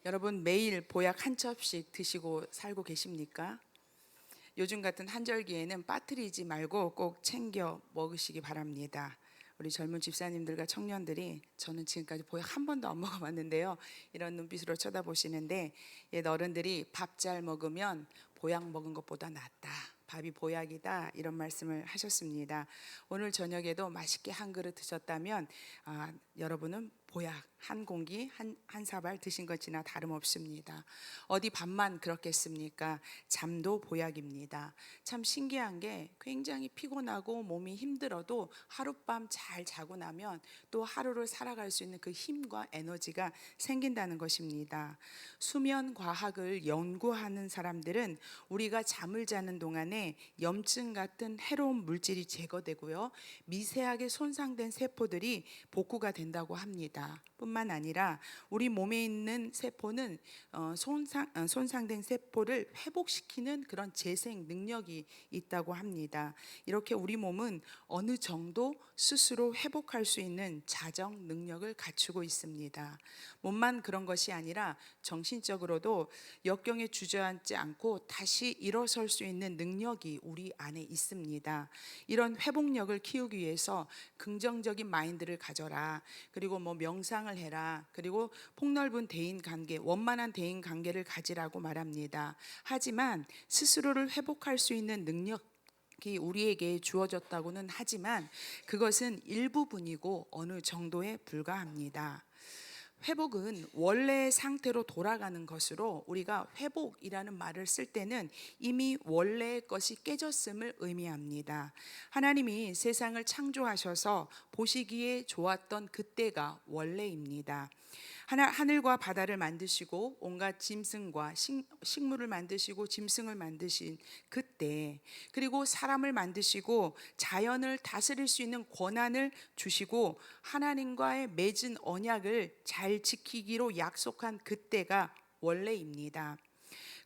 여러분 매일 보약 한 첩씩 드시고 살고 계십니까? 요즘 같은 한절기에는 빠뜨리지 말고 꼭 챙겨 먹으시기 바랍니다. 우리 젊은 집사님들과 청년들이 저는 지금까지 보약 한 번도 안 먹어봤는데요, 이런 눈빛으로 쳐다보시는데, 옛 어른들이 밥 잘 먹으면 보약 먹은 것보다 낫다, 밥이 보약이다, 이런 말씀을 하셨습니다. 오늘 저녁에도 맛있게 한 그릇 드셨다면 여러분은 보약 한 공기 한 사발 드신 것이나 다름없습니다. 어디 밥만 그렇겠습니까? 잠도 보약입니다. 참 신기한 게, 굉장히 피곤하고 몸이 힘들어도 하룻밤 잘 자고 나면 또 하루를 살아갈 수 있는 그 힘과 에너지가 생긴다는 것입니다. 수면 과학을 연구하는 사람들은 우리가 잠을 자는 동안에 염증 같은 해로운 물질이 제거되고요, 미세하게 손상된 세포들이 복구가 된다고 합니다. 뿐만 아니라 우리 몸에 있는 세포는 손상된 세포를 회복시키는 그런 재생 능력이 있다고 합니다. 이렇게 우리 몸은 어느 정도 스스로 회복할 수 있는 자정 능력을 갖추고 있습니다. 몸만 그런 것이 아니라 정신적으로도 역경에 주저앉지 않고 다시 일어설 수 있는 능력이 우리 안에 있습니다. 이런 회복력을 키우기 위해서 긍정적인 마인드를 가져라, 그리고 명상을 해라, 그리고 폭넓은 대인 관계, 원만한 대인 관계를 가지라고 말합니다. 하지만 스스로를 회복할 수 있는 능력 우리에게 주어졌다고는 하지만 그것은 일부분이고 어느 정도에 불과합니다. 회복은 원래의 상태로 돌아가는 것으로, 우리가 회복이라는 말을 쓸 때는 이미 원래의 것이 깨졌음을 의미합니다. 하나님이 세상을 창조하셔서 보시기에 좋았던 그때가 원래입니다. 하늘과 바다를 만드시고 온갖 짐승과 식물을 만드시고 짐승을 만드신 그때, 그리고 사람을 만드시고 자연을 다스릴 수 있는 권한을 주시고 하나님과의 맺은 언약을 잘 지키기로 약속한 그때가 원래입니다.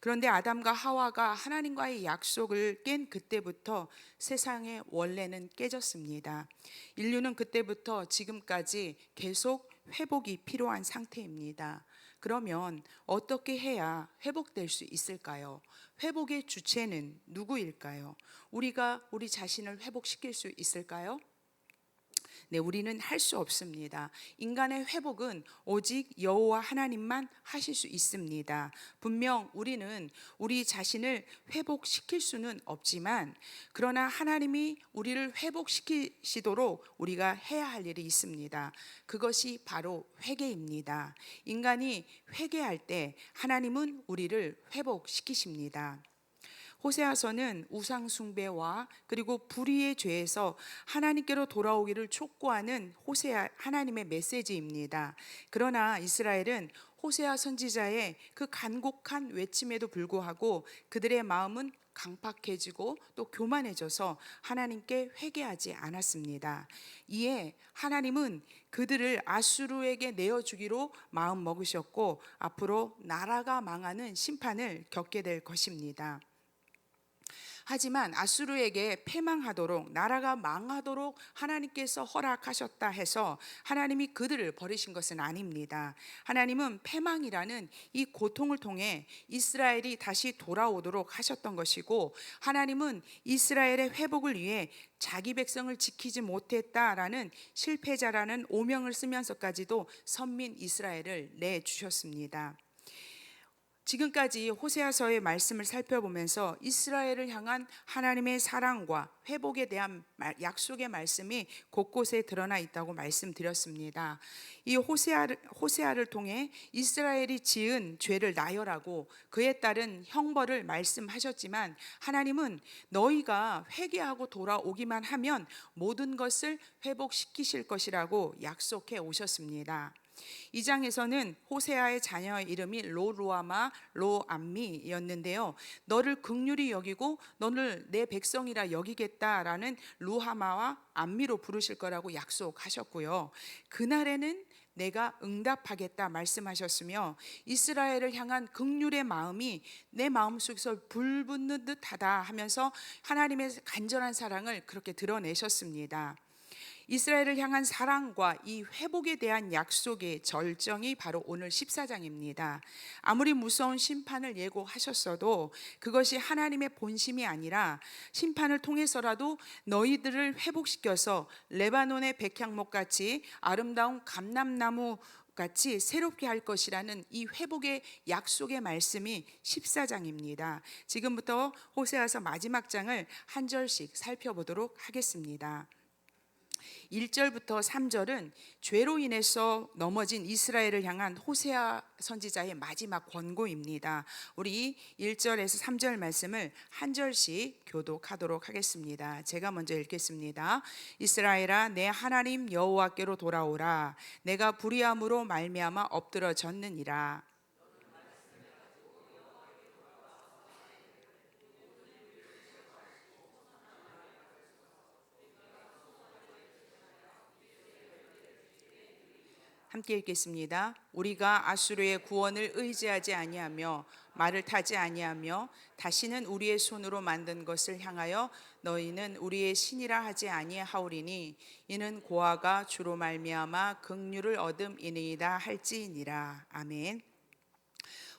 그런데 아담과 하와가 하나님과의 약속을 깬 그때부터 세상의 원래는 깨졌습니다. 인류는 그때부터 지금까지 계속 회복이 필요한 상태입니다. 그러면 어떻게 해야 회복될 수 있을까요? 회복의 주체는 누구일까요? 우리가 우리 자신을 회복시킬 수 있을까요? 네, 우리는 할 수 없습니다. 인간의 회복은 오직 여호와 하나님만 하실 수 있습니다. 분명 우리는 우리 자신을 회복시킬 수는 없지만, 그러나 하나님이 우리를 회복시키시도록 우리가 해야 할 일이 있습니다. 그것이 바로 회개입니다. 인간이 회개할 때 하나님은 우리를 회복시키십니다. 호세아서는 우상 숭배와 그리고 불의의 죄에서 하나님께로 돌아오기를 촉구하는 하나님의 메시지입니다. 그러나 이스라엘은 호세아 선지자의 그 간곡한 외침에도 불구하고 그들의 마음은 강팍해지고 또 교만해져서 하나님께 회개하지 않았습니다. 이에 하나님은 그들을 아수르에게 내어주기로 마음 먹으셨고, 앞으로 나라가 망하는 심판을 겪게 될 것입니다. 하지만 아수르에게 패망하도록, 나라가 망하도록 하나님께서 허락하셨다 해서 하나님이 그들을 버리신 것은 아닙니다. 하나님은 패망이라는 이 고통을 통해 이스라엘이 다시 돌아오도록 하셨던 것이고, 하나님은 이스라엘의 회복을 위해 자기 백성을 지키지 못했다라는 실패자라는 오명을 쓰면서까지도 선민 이스라엘을 내주셨습니다. 지금까지 호세아서의 말씀을 살펴보면서 이스라엘을 향한 하나님의 사랑과 회복에 대한 약속의 말씀이 곳곳에 드러나 있다고 말씀드렸습니다. 이 호세아를 통해 이스라엘이 지은 죄를 나열하고 그에 따른 형벌을 말씀하셨지만, 하나님은 너희가 회개하고 돌아오기만 하면 모든 것을 회복시키실 것이라고 약속해 오셨습니다. 이 장에서는 호세아의 자녀의 이름이 로루아마 로암미였는데요, 너를 긍휼히 여기고 너를 내 백성이라 여기겠다라는 루하마와 암미로 부르실 거라고 약속하셨고요, 그날에는 내가 응답하겠다 말씀하셨으며, 이스라엘을 향한 긍휼의 마음이 내 마음속에서 불붙는 듯하다 하면서 하나님의 간절한 사랑을 그렇게 드러내셨습니다. 이스라엘을 향한 사랑과 이 회복에 대한 약속의 절정이 바로 오늘 14장입니다. 아무리 무서운 심판을 예고하셨어도 그것이 하나님의 본심이 아니라 심판을 통해서라도 너희들을 회복시켜서 레바논의 백향목 같이 아름다운 감람나무 같이 새롭게 할 것이라는 이 회복의 약속의 말씀이 14장입니다. 지금부터 호세아서 마지막 장을 한 절씩 살펴보도록 하겠습니다. 1절부터 3절은 죄로 인해서 넘어진 이스라엘을 향한 호세아 선지자의 마지막 권고입니다. 우리 1절에서 3절 말씀을 한 절씩 교독하도록 하겠습니다. 제가 먼저 읽겠습니다. 이스라엘아, 내 하나님 여호와께로 돌아오라. 내가 불의함으로 말미암아 엎드러졌느니라. 함께 읽겠습니다. 우리가 아수르의 구원을 의지하지 아니하며 말을 타지 아니하며 다시는 우리의 손으로 만든 것을 향하여 너희는 우리의 신이라 하지 아니하오리니 이는 고아가 주로 말미암아 긍휼을 얻음이니이다 할지니라. 아멘.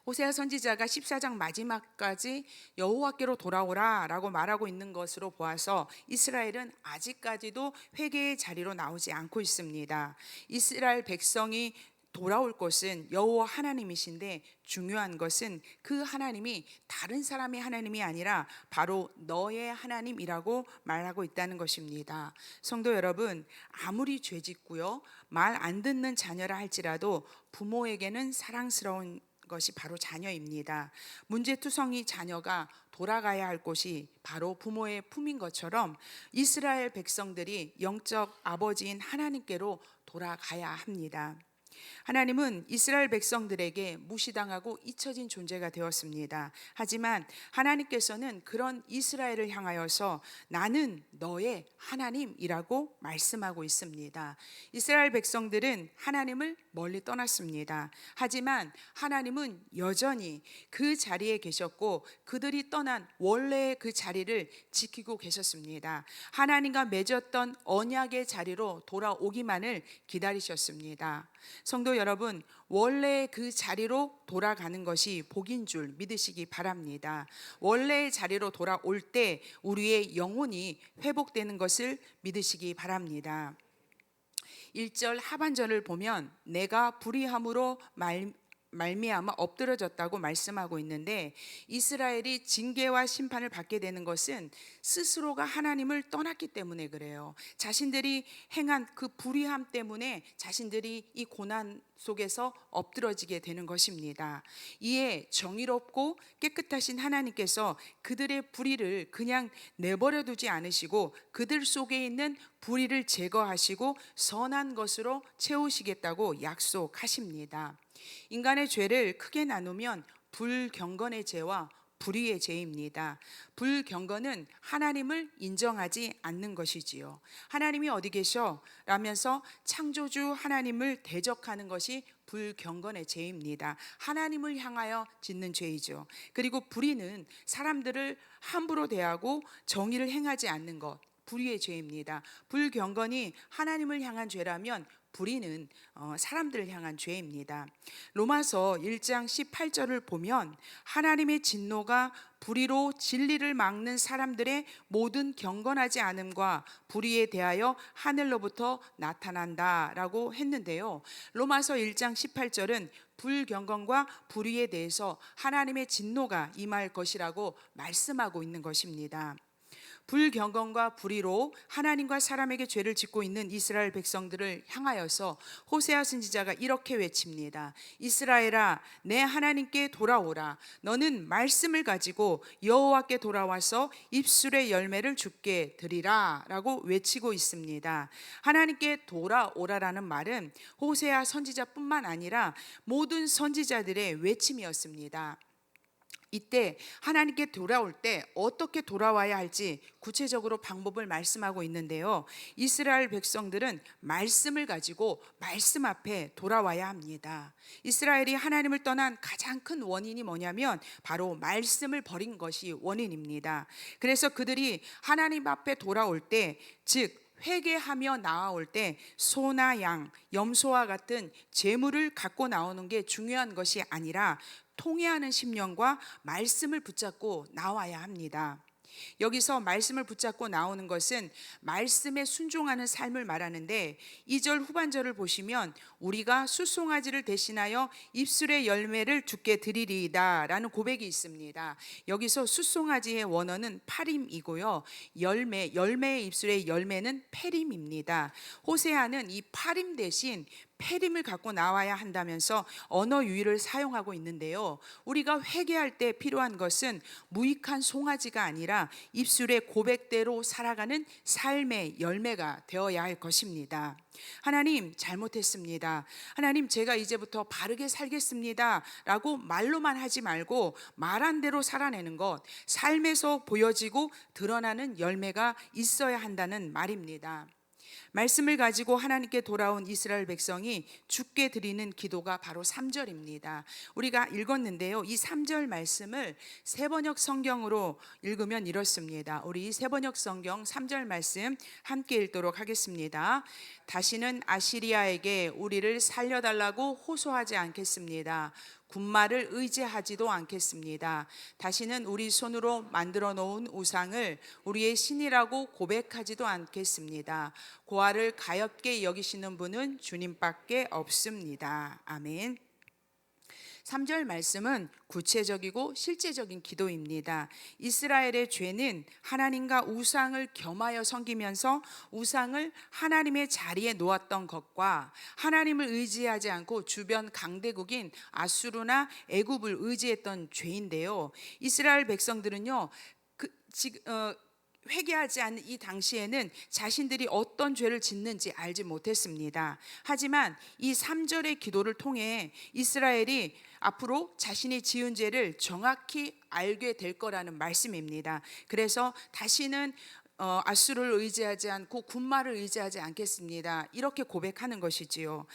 호세아 선지자가 14장 마지막까지 여호와께로 돌아오라 라고 말하고 있는 것으로 보아서 이스라엘은 아직까지도 회개의 자리로 나오지 않고 있습니다. 이스라엘 백성이 돌아올 것은 여호와 하나님이신데 중요한 것은 그 하나님이 다른 사람의 하나님이 아니라 바로 너의 하나님이라고 말하고 있다는 것입니다. 성도 여러분, 아무리 죄짓고요 말 안 듣는 자녀라 할지라도 부모에게는 사랑스러운 것이 바로 자녀입니다. 문제투성이 자녀가 돌아가야 할 곳이 바로 부모의 품인 것처럼 이스라엘 백성들이 영적 아버지인 하나님께로 돌아가야 합니다. 하나님은 이스라엘 백성들에게 무시당하고 잊혀진 존재가 되었습니다. 하지만 하나님께서는 그런 이스라엘을 향하여서 나는 너의 하나님이라고 말씀하고 있습니다. 이스라엘 백성들은 하나님을 멀리 떠났습니다. 하지만 하나님은 여전히 그 자리에 계셨고 그들이 떠난 원래의 그 자리를 지키고 계셨습니다. 하나님과 맺었던 언약의 자리로 돌아오기만을 기다리셨습니다. 성도 여러분, 원래의 그 자리로 돌아가는 것이 복인 줄 믿으시기 바랍니다. 원래의 자리로 돌아올 때 우리의 영혼이 회복되는 것을 믿으시기 바랍니다. 1절 하반절을 보면 내가 불의함으로 말미암아 엎드러졌다고 말씀하고 있는데 이스라엘이 징계와 심판을 받게 되는 것은 스스로가 하나님을 떠났기 때문에 그래요. 자신들이 행한 그 불의함 때문에 자신들이 이 고난 속에서 엎드러지게 되는 것입니다. 이에 정의롭고 깨끗하신 하나님께서 그들의 불의를 그냥 내버려 두지 않으시고 그들 속에 있는 불의를 제거하시고 선한 것으로 채우시겠다고 약속하십니다. 인간의 죄를 크게 나누면 불경건의 죄와 불의의 죄입니다. 불경건은 하나님을 인정하지 않는 것이지요. 하나님이 어디 계셔? 라면서 창조주 하나님을 대적하는 것이 불경건의 죄입니다. 하나님을 향하여 짓는 죄이죠. 그리고 불의는 사람들을 함부로 대하고 정의를 행하지 않는 것, 불의의 죄입니다. 불경건이 하나님을 향한 죄라면 불의는 사람들을 향한 죄입니다. 로마서 1장 18절을 보면 하나님의 진노가 불의로 진리를 막는 사람들의 모든 경건하지 않음과 불의에 대하여 하늘로부터 나타난다라고 했는데요. 로마서 1장 18절은 불경건과 불의에 대해서 하나님의 진노가 임할 것이라고 말씀하고 있는 것입니다. 불경건과 불의로 하나님과 사람에게 죄를 짓고 있는 이스라엘 백성들을 향하여서 호세아 선지자가 이렇게 외칩니다. 이스라엘아, 내 하나님께 돌아오라. 너는 말씀을 가지고 여호와께 돌아와서 입술의 열매를 주께 드리라 라고 외치고 있습니다. 하나님께 돌아오라라는 말은 호세아 선지자뿐만 아니라 모든 선지자들의 외침이었습니다. 이때 하나님께 돌아올 때 어떻게 돌아와야 할지 구체적으로 방법을 말씀하고 있는데요. 이스라엘 백성들은 말씀을 가지고 말씀 앞에 돌아와야 합니다. 이스라엘이 하나님을 떠난 가장 큰 원인이 뭐냐면 바로 말씀을 버린 것이 원인입니다. 그래서 그들이 하나님 앞에 돌아올 때, 즉 회개하며 나아올 때 소나 양, 염소와 같은 제물을 갖고 나오는 게 중요한 것이 아니라 통회하는 심령과 말씀을 붙잡고 나와야 합니다. 여기서 말씀을 붙잡고 나오는 것은 말씀에 순종하는 삶을 말하는데 2절 후반절을 보시면 우리가 수송아지를 대신하여 입술의 열매를 주께 드리리이다 라는 고백이 있습니다. 여기서 수송아지의 원어는 파림이고요, 열매의 입술의 열매는 페림입니다. 호세아는 이 파림 대신 페림을 갖고 나와야 한다면서 언어 유희를 사용하고 있는데요, 우리가 회개할 때 필요한 것은 무익한 송아지가 아니라 입술의 고백대로 살아가는 삶의 열매가 되어야 할 것입니다. 하나님, 잘못했습니다. 하나님, 제가 이제부터 바르게 살겠습니다 라고 말로만 하지 말고 말한 대로 살아내는 것, 삶에서 보여지고 드러나는 열매가 있어야 한다는 말입니다. 말씀을 가지고 하나님께 돌아온 이스라엘 백성이 주께 드리는 기도가 바로 3절입니다. 우리가 읽었는데요, 이 3절 말씀을 세번역 성경으로 읽으면 이렇습니다. 우리 세번역 성경 3절 말씀 함께 읽도록 하겠습니다. 다시는 아시리아에게 우리를 살려달라고 호소하지 않겠습니다. 군마를 의지하지도 않겠습니다. 다시는 우리 손으로 만들어 놓은 우상을 우리의 신이라고 고백하지도 않겠습니다. 고아를 가엾게 여기시는 분은 주님밖에 없습니다. 아멘. 3절 말씀은 구체적이고 실제적인 기도입니다. 이스라엘의 죄는 하나님과 우상을 겸하여 섬기면서 우상을 하나님의 자리에 놓았던 것과 하나님을 의지하지 않고 주변 강대국인 아수르나 애굽을 의지했던 죄인데요, 이스라엘 백성들은요, 회개하지 않는 이 당시에는 자신들이 어떤 죄를 짓는지 알지 못했습니다. 하지만 이 3절의 기도를 통해 이스라엘이 앞으로 자신이 지은 죄를 정확히 알게 될 거라는 말씀입니다. 그래서 다시는 아수르를 의지하지 않고 군마를 의지하지 않겠습니다, 이렇게 고백하는 것이지요.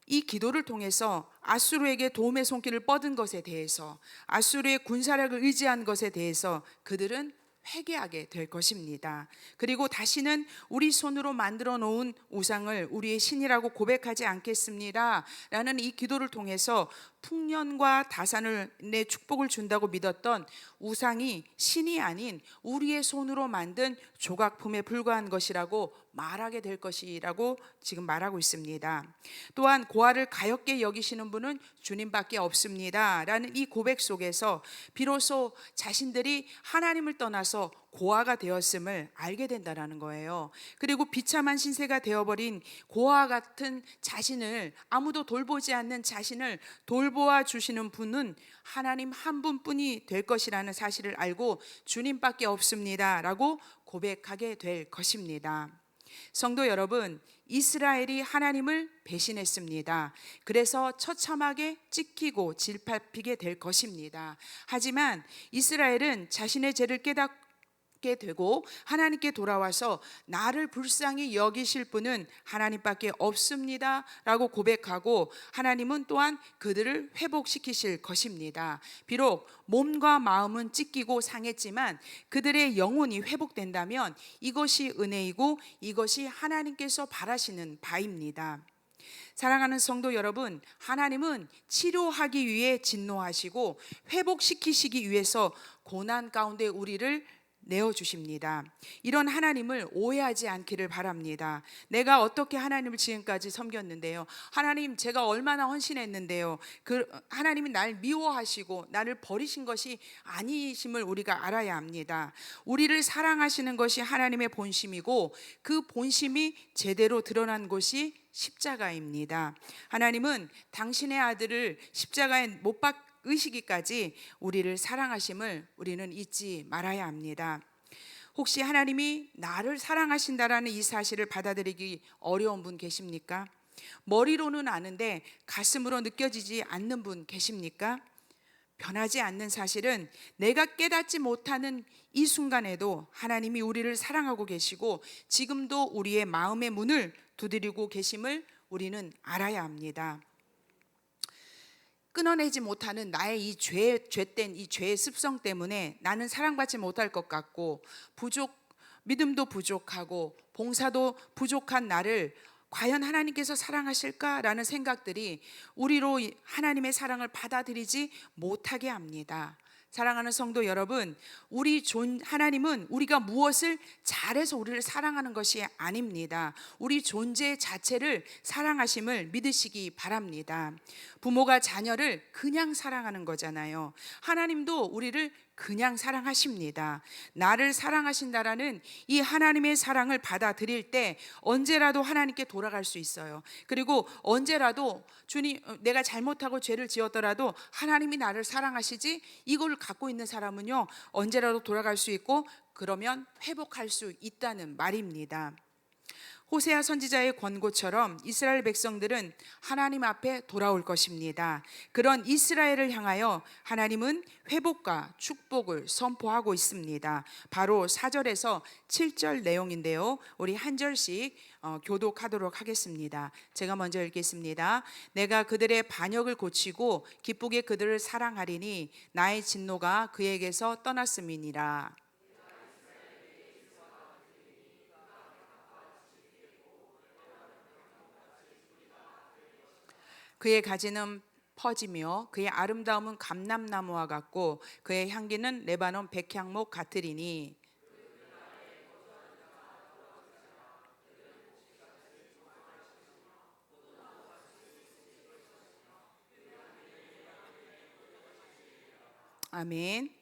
이 기도를 통해서 아수르에게 도움의 손길을 뻗은 것에 대해서, 아수르의 군사력을 의지한 것에 대해서 그들은 회개하게 될 것입니다. 그리고 다시는 우리 손으로 만들어 놓은 우상을 우리의 신이라고 고백하지 않겠습니다 라는 이 기도를 통해서 풍년과 다산을 내 축복을 준다고 믿었던 우상이 신이 아닌 우리의 손으로 만든 조각품에 불과한 것이라고 말하게 될 것이라고 지금 말하고 있습니다. 또한 고아를 가엾게 여기시는 분은 주님밖에 없습니다 라는 이 고백 속에서 비로소 자신들이 하나님을 떠나서 고아가 되었음을 알게 된다는 거예요. 그리고 비참한 신세가 되어버린 고아 같은 자신을, 아무도 돌보지 않는 자신을 돌보아 주시는 분은 하나님 한 분뿐이 될 것이라는 사실을 알고 주님밖에 없습니다 라고 고백하게 될 것입니다. 성도 여러분, 이스라엘이 하나님을 배신했습니다. 그래서 처참하게 찢기고 질밟히게 될 것입니다. 하지만 이스라엘은 자신의 죄를 깨닫게 되고 하나님께 돌아와서 나를 불쌍히 여기실 분은 하나님밖에 없습니다 라고 고백하고 하나님은 또한 그들을 회복시키실 것입니다. 비록 몸과 마음은 찢기고 상했지만 그들의 영혼이 회복된다면 이것이 은혜이고 이것이 하나님께서 바라시는 바입니다. 사랑하는 성도 여러분, 하나님은 치료하기 위해 진노하시고 회복시키시기 위해서 고난 가운데 우리를 내어주십니다. 이런 하나님을 오해하지 않기를 바랍니다. 내가 어떻게 하나님을 지금까지 섬겼는데요, 하나님 제가 얼마나 헌신했는데요, 하나님이 날 미워하시고 나를 버리신 것이 아니심을 우리가 알아야 합니다. 우리를 사랑하시는 것이 하나님의 본심이고 그 본심이 제대로 드러난 곳이 십자가입니다. 하나님은 당신의 아들을 십자가에 못 박으시기까지 우리를 사랑하심을 우리는 잊지 말아야 합니다. 혹시 하나님이 나를 사랑하신다라는 이 사실을 받아들이기 어려운 분 계십니까? 머리로는 아는데 가슴으로 느껴지지 않는 분 계십니까? 변하지 않는 사실은 내가 깨닫지 못하는 이 순간에도 하나님이 우리를 사랑하고 계시고 지금도 우리의 마음의 문을 두드리고 계심을 우리는 알아야 합니다. 끊어내지 못하는 나의 이 죄된 이 죄의 습성 때문에 나는 사랑받지 못할 것 같고 믿음도 부족하고 봉사도 부족한 나를 과연 하나님께서 사랑하실까라는 생각들이 우리로 하나님의 사랑을 받아들이지 못하게 합니다. 사랑하는 성도 여러분, 하나님은 우리가 무엇을 잘해서 우리를 사랑하는 것이 아닙니다. 우리 존재 자체를 사랑하심을 믿으시기 바랍니다. 부모가 자녀를 그냥 사랑하는 거잖아요. 하나님도 우리를 그냥 사랑하십니다. 나를 사랑하신다라는 이 하나님의 사랑을 받아들일 때 언제라도 하나님께 돌아갈 수 있어요. 그리고 언제라도 주님, 내가 잘못하고 죄를 지었더라도 하나님이 나를 사랑하시지, 이걸 갖고 있는 사람은요 언제라도 돌아갈 수 있고 그러면 회복할 수 있다는 말입니다. 호세아 선지자의 권고처럼 이스라엘 백성들은 하나님 앞에 돌아올 것입니다. 그런 이스라엘을 향하여 하나님은 회복과 축복을 선포하고 있습니다. 바로 4절에서 7절 내용인데요, 우리 한 절씩 교독하도록 하겠습니다. 제가 먼저 읽겠습니다. 내가 그들의 반역을 고치고 기쁘게 그들을 사랑하리니 나의 진노가 그에게서 떠났음이니라. 그의 가지는 퍼지며 그의 아름다움은 감람나무와 같고 그의 향기는 레바논 백향목 같으리니. 아멘.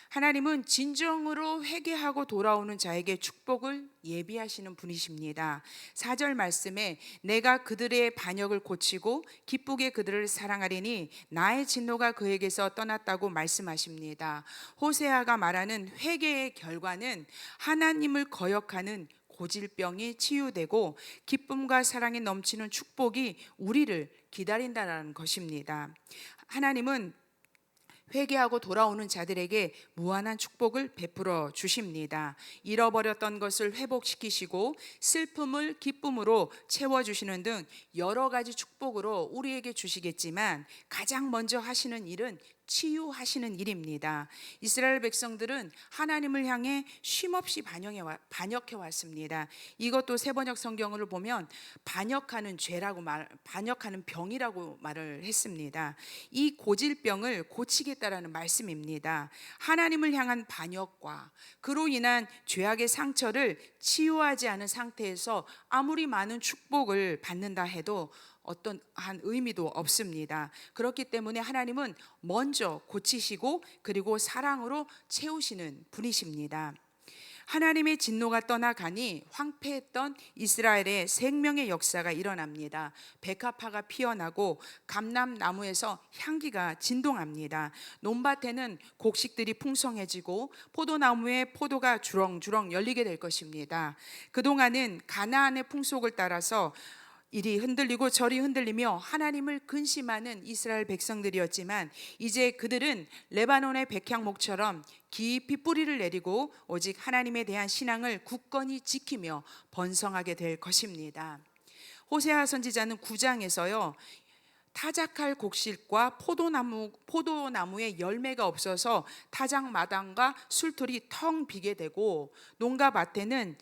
하나님은 진정으로 회개하고 돌아오는 자에게 축복을 예비하시는 분이십니다. 4절 말씀에 내가 그들의 반역을 고치고 기쁘게 그들을 사랑하리니 나의 진노가 그에게서 떠났다고 말씀하십니다. 호세아가 말하는 회개의 결과는 하나님을 거역하는 고질병이 치유되고 기쁨과 사랑이 넘치는 축복이 우리를 기다린다는 것입니다. 하나님은 회개하고 돌아오는 자들에게 무한한 축복을 베풀어 주십니다. 잃어버렸던 것을 회복시키시고 슬픔을 기쁨으로 채워주시는 등 여러 가지 축복으로 우리에게 주시겠지만 가장 먼저 하시는 일은 치유하시는 일입니다. 이스라엘 백성들은 하나님을 향해 쉼없이 반역해 왔습니다. 이것도 세번역 성경을 보면 반역하는 병이라고 말을 했습니다. 이 고질병을 고치겠다라는 말씀입니다. 하나님을 향한 반역과 그로 인한 죄악의 상처를 치유하지 않은 상태에서 아무리 많은 축복을 받는다 해도 어떤 한 의미도 없습니다. 그렇기 때문에 하나님은 먼저 고치시고 그리고 사랑으로 채우시는 분이십니다. 하나님의 진노가 떠나가니 황폐했던 이스라엘의 생명의 역사가 일어납니다. 백합화가 피어나고 감람나무에서 향기가 진동합니다. 논밭에는 곡식들이 풍성해지고 포도나무에 포도가 주렁주렁 열리게 될 것입니다. 그동안은 가나안의 풍속을 따라서 이리 흔들리고 저리 흔들리며 하나님을 근심하는 이스라엘 백성들이었지만 이제 그들은 레바논의 백향목처럼 깊이 뿌리를 내리고 오직 하나님에 대한 신앙을 굳건히 지키며 번성하게 될 것입니다. 호세아 선지자는 9장에서요 타작할 곡식과 포도나무에 열매가 없어서 타작마당과 술틀이 텅 비게 되고 농가 밭에는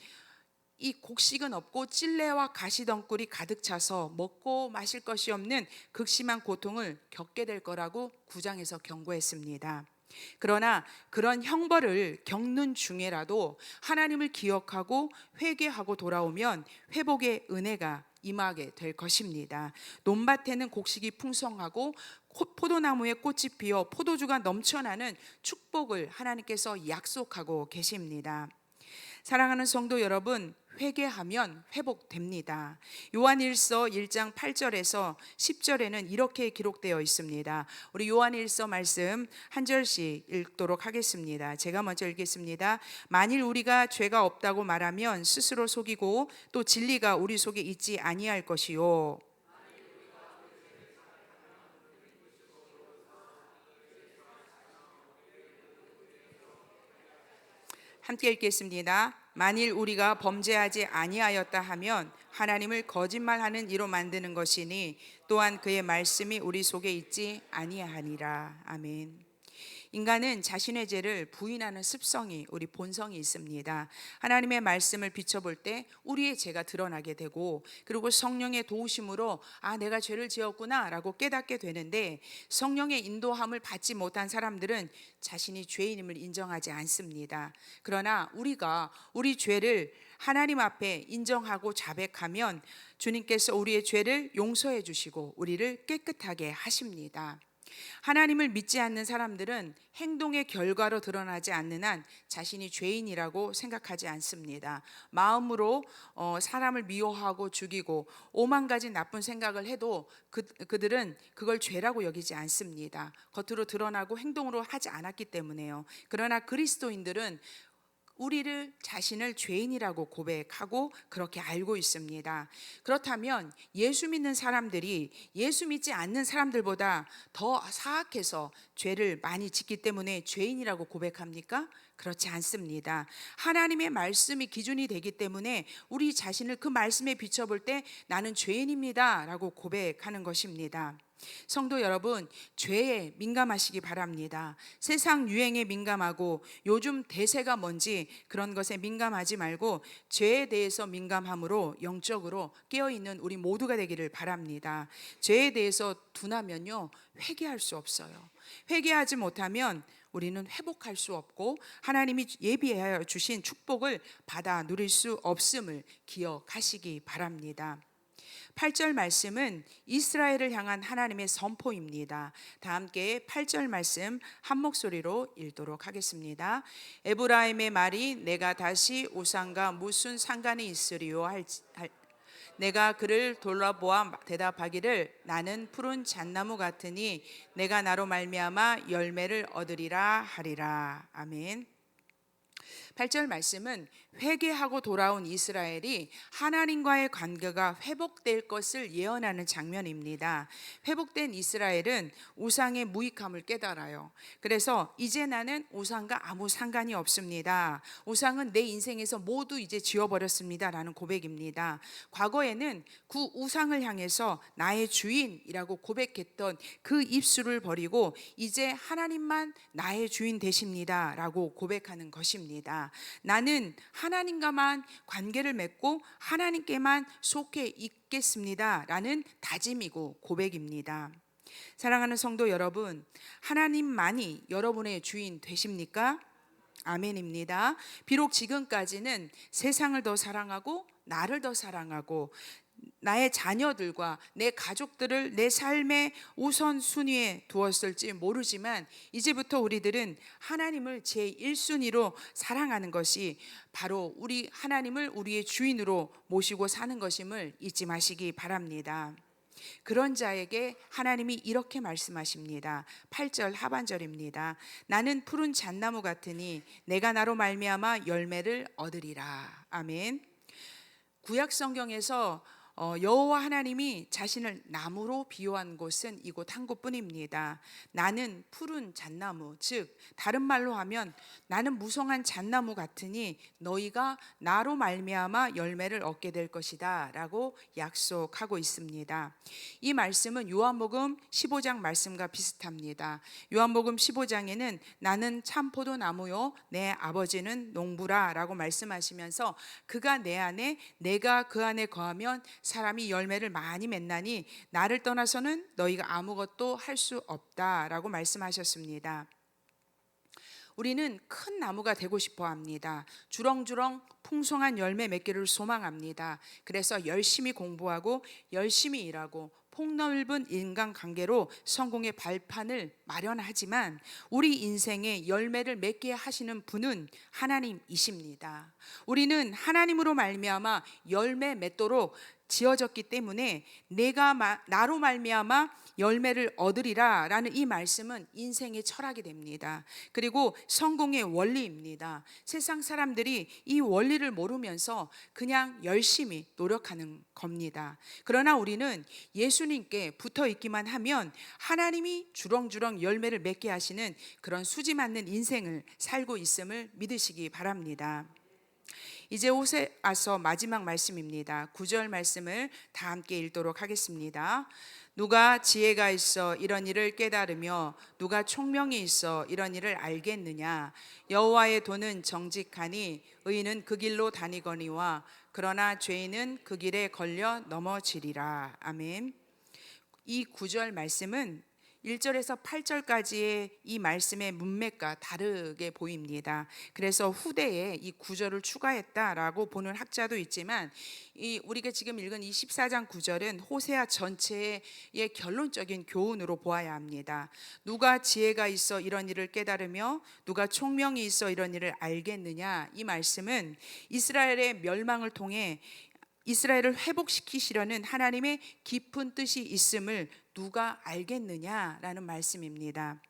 이 곡식은 없고 찔레와 가시덩굴이 가득 차서 먹고 마실 것이 없는 극심한 고통을 겪게 될 거라고 9장에서 경고했습니다. 그러나 그런 형벌을 겪는 중에라도 하나님을 기억하고 회개하고 돌아오면 회복의 은혜가 임하게 될 것입니다. 논밭에는 곡식이 풍성하고 포도나무에 꽃이 피어 포도주가 넘쳐나는 축복을 하나님께서 약속하고 계십니다. 사랑하는 성도 여러분, 회개하면 회복됩니다. 요한일서 1장 8절에서 10절에는 이렇게 기록되어 있습니다. 우리 요한일서 말씀 한 절씩 읽도록 하겠습니다. 제가 먼저 읽겠습니다. 만일 우리가 죄가 없다고 말하면 스스로 속이고 또 진리가 우리 속에 있지 아니할 것이요. 함께 읽겠습니다. 만일 우리가 범죄하지 아니하였다 하면 하나님을 거짓말하는 이로 만드는 것이니 또한 그의 말씀이 우리 속에 있지 아니하니라. 아멘. 인간은 자신의 죄를 부인하는 습성이, 우리 본성이 있습니다. 하나님의 말씀을 비춰볼 때 우리의 죄가 드러나게 되고, 그리고 성령의 도우심으로 내가 죄를 지었구나 라고 깨닫게 되는데, 성령의 인도함을 받지 못한 사람들은 자신이 죄인임을 인정하지 않습니다. 그러나 우리가 우리 죄를 하나님 앞에 인정하고 자백하면 주님께서 우리의 죄를 용서해 주시고 우리를 깨끗하게 하십니다. 하나님을 믿지 않는 사람들은 행동의 결과로 드러나지 않는 한 자신이 죄인이라고 생각하지 않습니다. 마음으로 사람을 미워하고 죽이고 오만 가지 나쁜 생각을 해도 그들은 그걸 죄라고 여기지 않습니다. 겉으로 드러나고 행동으로 하지 않았기 때문에요. 그러나 그리스도인들은 우리를 자신을 죄인이라고 고백하고 그렇게 알고 있습니다. 그렇다면 예수 믿는 사람들이 예수 믿지 않는 사람들보다 더 사악해서 죄를 많이 짓기 때문에 죄인이라고 고백합니까? 그렇지 않습니다. 하나님의 말씀이 기준이 되기 때문에 우리 자신을 그 말씀에 비춰볼 때 나는 죄인입니다 라고 고백하는 것입니다. 성도 여러분, 죄에 민감하시기 바랍니다. 세상 유행에 민감하고 요즘 대세가 뭔지 그런 것에 민감하지 말고 죄에 대해서 민감함으로 영적으로 깨어있는 우리 모두가 되기를 바랍니다. 죄에 대해서 둔하면요, 회개할 수 없어요. 회개하지 못하면 우리는 회복할 수 없고 하나님이 예비하여 주신 축복을 받아 누릴 수 없음을 기억하시기 바랍니다. 8절 말씀은 이스라엘을 향한 하나님의 선포입니다. 다 함께 8절 말씀 한 목소리로 읽도록 하겠습니다. 에브라임의 말이 내가 다시 우상과 무슨 상관이 있으리요 내가 그를 돌아보아 대답하기를 나는 푸른 잣나무 같으니 내가 나로 말미암아 열매를 얻으리라 하리라. 아멘. 8절 말씀은 회개하고 돌아온 이스라엘이 하나님과의 관계가 회복될 것을 예언하는 장면입니다. 회복된 이스라엘은 우상의 무익함을 깨달아요. 그래서 이제 나는 우상과 아무 상관이 없습니다. 우상은 내 인생에서 모두 이제 지워버렸습니다 라는 고백입니다. 과거에는 그 우상을 향해서 나의 주인이라고 고백했던 그 입술을 버리고 이제 하나님만 나의 주인 되십니다 라고 고백하는 것입니다. 나는 하나님과만 관계를 맺고 하나님께만 속해 있겠습니다 라는 다짐이고 고백입니다. 사랑하는 성도 여러분, 하나님만이 여러분의 주인 되십니까? 아멘입니다. 비록 지금까지는 세상을 더 사랑하고 나를 더 사랑하고 나의 자녀들과 내 가족들을 내 삶의 우선순위에 두었을지 모르지만 이제부터 우리들은 하나님을 제1순위로 사랑하는 것이 바로 우리 하나님을 우리의 주인으로 모시고 사는 것임을 잊지 마시기 바랍니다. 그런 자에게 하나님이 이렇게 말씀하십니다. 8절 하반절입니다. 나는 푸른 잣나무 같으니 내가 나로 말미암아 열매를 얻으리라. 아멘. 구약 성경에서 여호와 하나님이 자신을 나무로 비유한 곳은 이곳 한 곳뿐입니다. 나는 푸른 잣나무, 즉 다른 말로 하면 나는 무성한 잣나무 같으니 너희가 나로 말미암아 열매를 얻게 될 것이다 라고 약속하고 있습니다. 이 말씀은 요한복음 15장 말씀과 비슷합니다. 요한복음 15장에는 나는 참 포도나무요 내 아버지는 농부라 라고 말씀하시면서 그가 내 안에 내가 그 안에 거하면 사람이 열매를 많이 맺나니 나를 떠나서는 너희가 아무것도 할 수 없다라고 말씀하셨습니다. 우리는 큰 나무가 되고 싶어 합니다. 주렁주렁 풍성한 열매 맺기를 소망합니다. 그래서 열심히 공부하고 열심히 일하고 폭넓은 인간관계로 성공의 발판을 마련하지만 우리 인생에 열매를 맺게 하시는 분은 하나님이십니다. 우리는 하나님으로 말미암아 열매 맺도록 지어졌기 때문에 내가 나로 말미암아 열매를 얻으리라 라는 이 말씀은 인생의 철학이 됩니다. 그리고 성공의 원리입니다. 세상 사람들이 이 원리를 모르면서 그냥 열심히 노력하는 겁니다. 그러나 우리는 예수님께 붙어 있기만 하면 하나님이 주렁주렁 열매를 맺게 하시는 그런 수지 맞는 인생을 살고 있음을 믿으시기 바랍니다. 이제 호세아서 마지막 말씀입니다. 9절 말씀을 다 함께 읽도록 하겠습니다. 누가 지혜가 있어 이런 일을 깨달으며 누가 총명이 있어 이런 일을 알겠느냐. 여호와의 도는 정직하니 의인은 그 길로 다니거니와 그러나 죄인은 그 길에 걸려 넘어지리라. 아멘. 이 구절 말씀은 1절에서 8절까지의 이 말씀의 문맥과 다르게 보입니다. 그래서 후대에 이 구절을 추가했다라고 보는 학자도 있지만, 우리가 지금 읽은 24장 9절은 호세아 전체의 결론적인 교훈으로 보아야 합니다. 누가 지혜가 있어 이런 일을 깨달으며 누가 총명이 있어 이런 일을 알겠느냐. 이 말씀은 이스라엘의 멸망을 통해 이스라엘을 회복시키시려는 하나님의 깊은 뜻이 있음을 누가 알겠느냐라는 말씀입니다.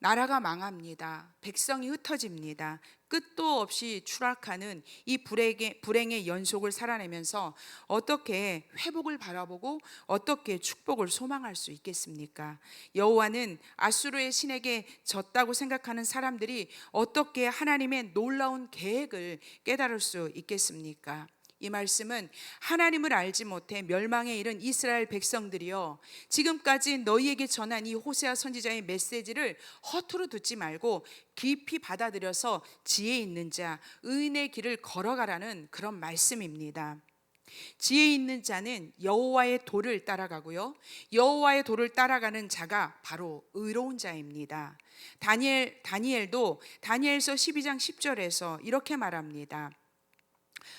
나라가 망합니다. 백성이 흩어집니다. 끝도 없이 추락하는 이 불행의 연속을 살아내면서 어떻게 회복을 바라보고 어떻게 축복을 소망할 수 있겠습니까? 여호와는 아수르의 신에게 졌다고 생각하는 사람들이 어떻게 하나님의 놀라운 계획을 깨달을 수 있겠습니까? 이 말씀은 하나님을 알지 못해 멸망에 이른 이스라엘 백성들이여, 지금까지 너희에게 전한 이 호세아 선지자의 메시지를 허투루 듣지 말고 깊이 받아들여서 지혜 있는 자, 의인의 길을 걸어가라는 그런 말씀입니다. 지혜 있는 자는 여호와의 도를 따라가고요, 여호와의 도를 따라가는 자가 바로 의로운 자입니다. 다니엘도 다니엘서 12장 10절에서 이렇게 말합니다.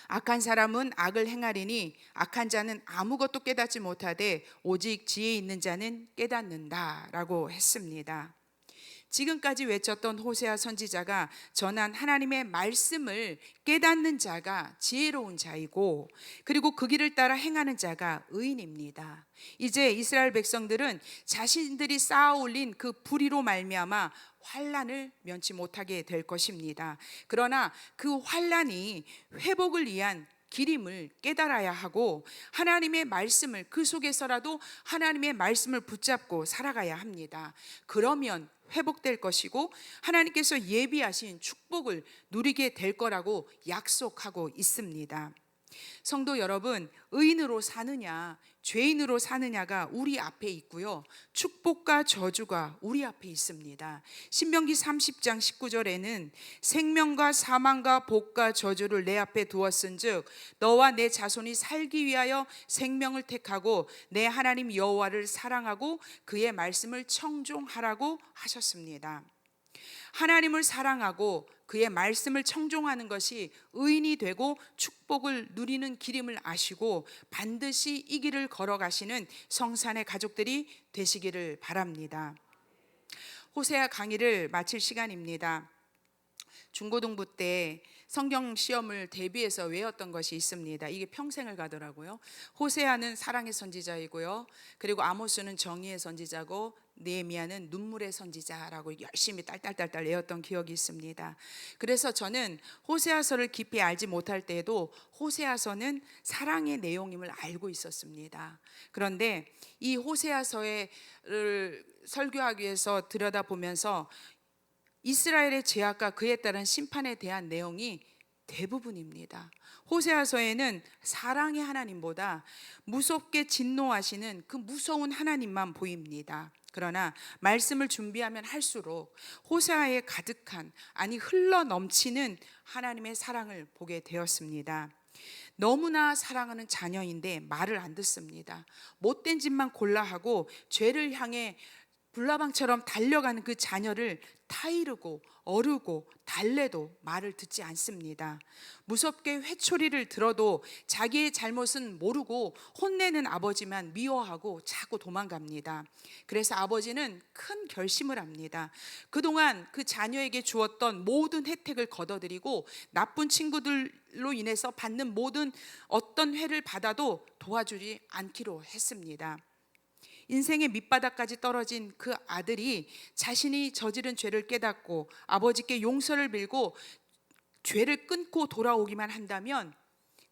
악한 사람은 악을 행하리니 악한 자는 아무것도 깨닫지 못하되 오직 지혜 있는 자는 깨닫는다 라고 했습니다. 지금까지 외쳤던 호세아 선지자가 전한 하나님의 말씀을 깨닫는 자가 지혜로운 자이고, 그리고 그 길을 따라 행하는 자가 의인입니다. 이제 이스라엘 백성들은 자신들이 쌓아 올린 그 불의로 말미암아 환란을 면치 못하게 될 것입니다. 그러나 그 환란이 회복을 위한 길임을 깨달아야 하고, 하나님의 말씀을 그 속에서라도 하나님의 말씀을 붙잡고 살아가야 합니다. 그러면 회복될 것이고 하나님께서 예비하신 축복을 누리게 될 거라고 약속하고 있습니다. 성도 여러분, 의인으로 사느냐 죄인으로 사느냐가 우리 앞에 있고요, 축복과 저주가 우리 앞에 있습니다. 신명기 30장 19절에는 생명과 사망과 복과 저주를 내 앞에 두었은즉 너와 내 자손이 살기 위하여 생명을 택하고 내 하나님 여호와를 사랑하고 그의 말씀을 청종하라고 하셨습니다. 하나님을 사랑하고 그의 말씀을 청종하는 것이 의인이 되고 축복을 누리는 길임을 아시고 반드시 이 길을 걸어가시는 성산의 가족들이 되시기를 바랍니다. 호세아 강의를 마칠 시간입니다. 중고등부 때 성경 시험을 대비해서 외웠던 것이 있습니다. 이게 평생을 가더라고요. 호세아는 사랑의 선지자이고요, 그리고 아모스는 정의의 선지자고 느헤미야는 눈물의 선지자라고 열심히 딸딸딸딸 외웠던 기억이 있습니다. 그래서 저는 호세아서를 깊이 알지 못할 때에도 호세아서는 사랑의 내용임을 알고 있었습니다. 그런데 이 호세아서를 설교하기 위해서 들여다보면서 이스라엘의 죄악과 그에 따른 심판에 대한 내용이 대부분입니다. 호세아서에는 사랑의 하나님보다 무섭게 진노하시는 그 무서운 하나님만 보입니다. 그러나 말씀을 준비하면 할수록 호세아에 가득한, 아니 흘러 넘치는 하나님의 사랑을 보게 되었습니다. 너무나 사랑하는 자녀인데 말을 안 듣습니다. 못된 짓만 골라 하고 죄를 향해 불나방처럼 달려가는 그 자녀를 타이르고 어르고 달래도 말을 듣지 않습니다. 무섭게 회초리를 들어도 자기의 잘못은 모르고 혼내는 아버지만 미워하고 자꾸 도망갑니다. 그래서 아버지는 큰 결심을 합니다. 그동안 그 자녀에게 주었던 모든 혜택을 걷어들이고 나쁜 친구들로 인해서 받는 모든 어떤 회를 받아도 도와주지 않기로 했습니다. 인생의 밑바닥까지 떨어진 그 아들이 자신이 저지른 죄를 깨닫고 아버지께 용서를 빌고 죄를 끊고 돌아오기만 한다면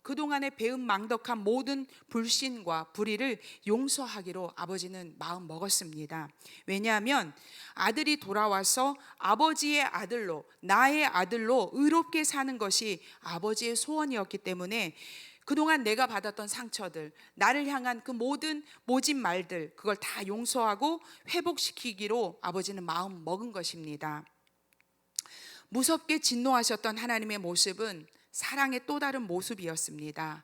그동안에 배은망덕한 모든 불신과 불의를 용서하기로 아버지는 마음 먹었습니다. 왜냐하면 아들이 돌아와서 아버지의 아들로, 나의 아들로 의롭게 사는 것이 아버지의 소원이었기 때문에 그동안 내가 받았던 상처들, 나를 향한 그 모든 모진 말들, 그걸 다 용서하고 회복시키기로 아버지는 마음 먹은 것입니다. 무섭게 진노하셨던 하나님의 모습은 사랑의 또 다른 모습이었습니다.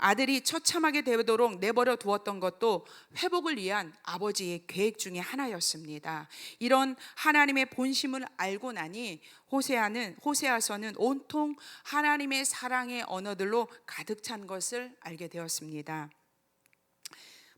아들이 처참하게 되도록 내버려 두었던 것도 회복을 위한 아버지의 계획 중에 하나였습니다. 이런 하나님의 본심을 알고 나니 호세아서는 온통 하나님의 사랑의 언어들로 가득 찬 것을 알게 되었습니다.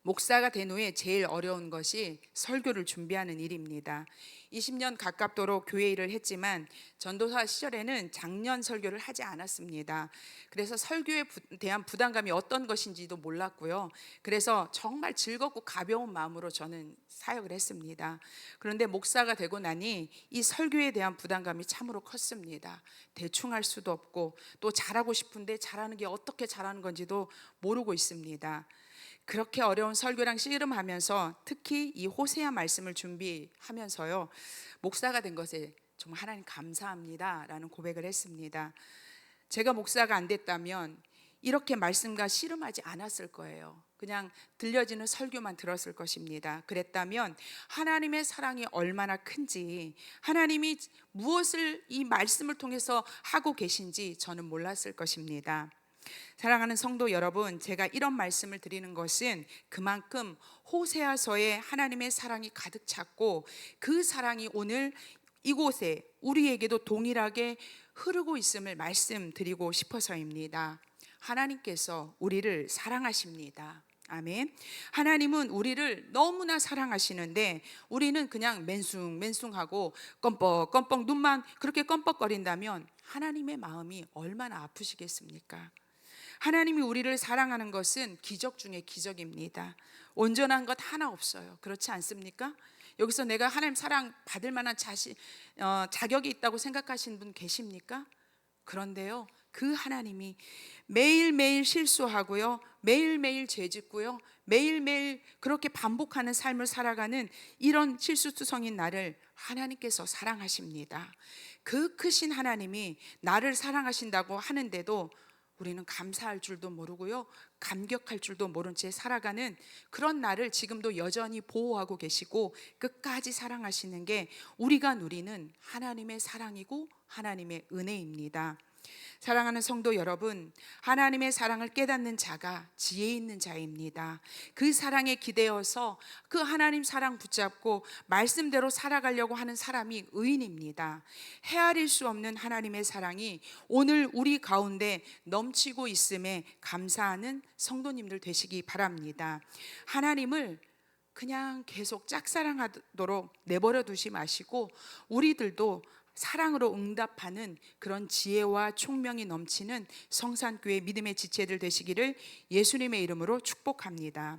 목사가 된 후에 제일 어려운 것이 설교를 준비하는 일입니다. 20년 가깝도록 교회 일을 했지만 전도사 시절에는 장년 설교를 하지 않았습니다. 그래서 설교에 대한 부담감이 어떤 것인지도 몰랐고요. 그래서 정말 즐겁고 가벼운 마음으로 저는 사역을 했습니다. 그런데 목사가 되고 나니 이 설교에 대한 부담감이 참으로 컸습니다. 대충 할 수도 없고 또 잘하고 싶은데 잘하는 게 어떻게 잘하는 건지도 모르고 있습니다. 그렇게 어려운 설교랑 씨름하면서 특히 이 호세아 말씀을 준비하면서요, 목사가 된 것에 정말 하나님 감사합니다 라는 고백을 했습니다. 제가 목사가 안 됐다면 이렇게 말씀과 씨름하지 않았을 거예요. 그냥 들려지는 설교만 들었을 것입니다. 그랬다면 하나님의 사랑이 얼마나 큰지, 하나님이 무엇을 이 말씀을 통해서 하고 계신지 저는 몰랐을 것입니다. 사랑하는 성도 여러분, 제가 이런 말씀을 드리는 것은 그만큼 호세아서에 하나님의 사랑이 가득 찼고 그 사랑이 오늘 이곳에 우리에게도 동일하게 흐르고 있음을 말씀드리고 싶어서입니다. 하나님께서 우리를 사랑하십니다. 아멘. 하나님은 우리를 너무나 사랑하시는데 우리는 그냥 맨숭맨숭하고 껌뻑껌뻑 눈만 그렇게 껌뻑거린다면 하나님의 마음이 얼마나 아프시겠습니까? 하나님이 우리를 사랑하는 것은 기적 중에 기적입니다. 온전한 것 하나 없어요. 그렇지 않습니까? 여기서 내가 하나님 사랑 받을 만한 자격이 있다고 생각하시는 분 계십니까? 그런데요, 그 하나님이 매일매일 실수하고요, 매일매일 죄짓고요, 매일매일 그렇게 반복하는 삶을 살아가는 이런 실수투성인 나를 하나님께서 사랑하십니다. 그 크신 하나님이 나를 사랑하신다고 하는데도 우리는 감사할 줄도 모르고요, 감격할 줄도 모른 채 살아가는 그런 나를 지금도 여전히 보호하고 계시고 끝까지 사랑하시는 게 우리가 누리는 하나님의 사랑이고 하나님의 은혜입니다. 사랑하는 성도 여러분, 하나님의 사랑을 깨닫는 자가 지혜 있는 자입니다. 그 사랑에 기대어서 그 하나님 사랑 붙잡고 말씀대로 살아가려고 하는 사람이 의인입니다. 헤아릴 수 없는 하나님의 사랑이 오늘 우리 가운데 넘치고 있음에 감사하는 성도님들 되시기 바랍니다. 하나님을 그냥 계속 짝사랑하도록 내버려 두지 마시고 우리들도 사랑으로 응답하는 그런 지혜와 총명이 넘치는 성산교회 믿음의 지체들 되시기를 예수님의 이름으로 축복합니다.